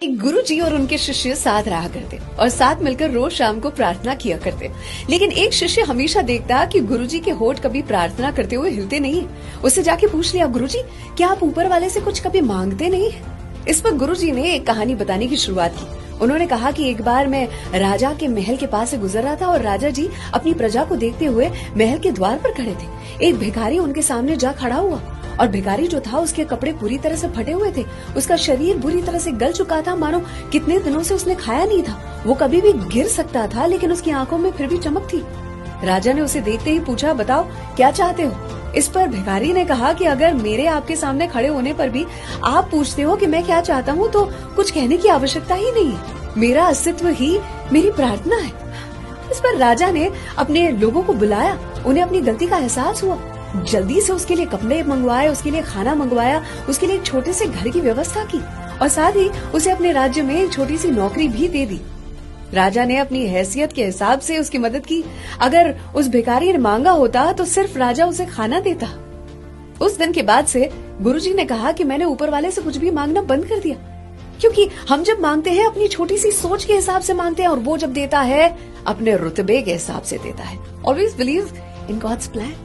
एक गुरु जी और उनके शिष्य साथ रहा करते और साथ मिलकर रोज शाम को प्रार्थना किया करते। लेकिन एक शिष्य हमेशा देखता कि गुरु जी के होठ कभी प्रार्थना करते हुए हिलते नहीं। उससे जाके पूछ लिया, गुरु जी क्या आप ऊपर वाले से कुछ कभी मांगते नहीं? इस पर गुरु जी ने एक कहानी बताने की शुरुआत की। उन्होंने कहा कि एक बार मैं राजा के महल के पास से गुजर रहा था और राजा जी अपनी प्रजा को देखते हुए महल के द्वार पर खड़े थे। एक भिखारी उनके सामने जा खड़ा हुआ और भिखारी जो था उसके कपड़े पूरी तरह से फटे हुए थे। उसका शरीर बुरी तरह से गल चुका था, मानो कितने दिनों से उसने खाया नहीं था। वो कभी भी गिर सकता था, लेकिन उसकी आंखों में फिर भी चमक थी। राजा ने उसे देखते ही पूछा, बताओ क्या चाहते हो? इस पर भिखारी ने कहा कि अगर मेरे आपके सामने खड़े होने पर भी आप पूछते हो कि मैं क्या चाहता हूँ, तो कुछ कहने की आवश्यकता ही नहीं है। मेरा अस्तित्व ही मेरी प्रार्थना है। इस पर राजा ने अपने लोगों को बुलाया। उन्हें अपनी गलती का एहसास हुआ। जल्दी से उसके लिए कपड़े मंगवाए, उसके लिए खाना मंगवाया, उसके लिए एक छोटे से घर की व्यवस्था की और साथ ही उसे अपने राज्य में एक छोटी सी नौकरी भी दे दी। राजा ने अपनी हैसियत के हिसाब से उसकी मदद की। अगर उस भिखारी ने मांगा होता तो सिर्फ राजा उसे खाना देता। उस दिन के बाद से गुरुजी ने कहा कि मैंने ऊपर वाले से कुछ भी मांगना बंद कर दिया, क्योंकि हम जब मांगते हैं अपनी छोटी सी सोच के हिसाब से मांगते हैं और वो जब देता है अपने रुतबे के हिसाब से देता है। Always believe in God's plan.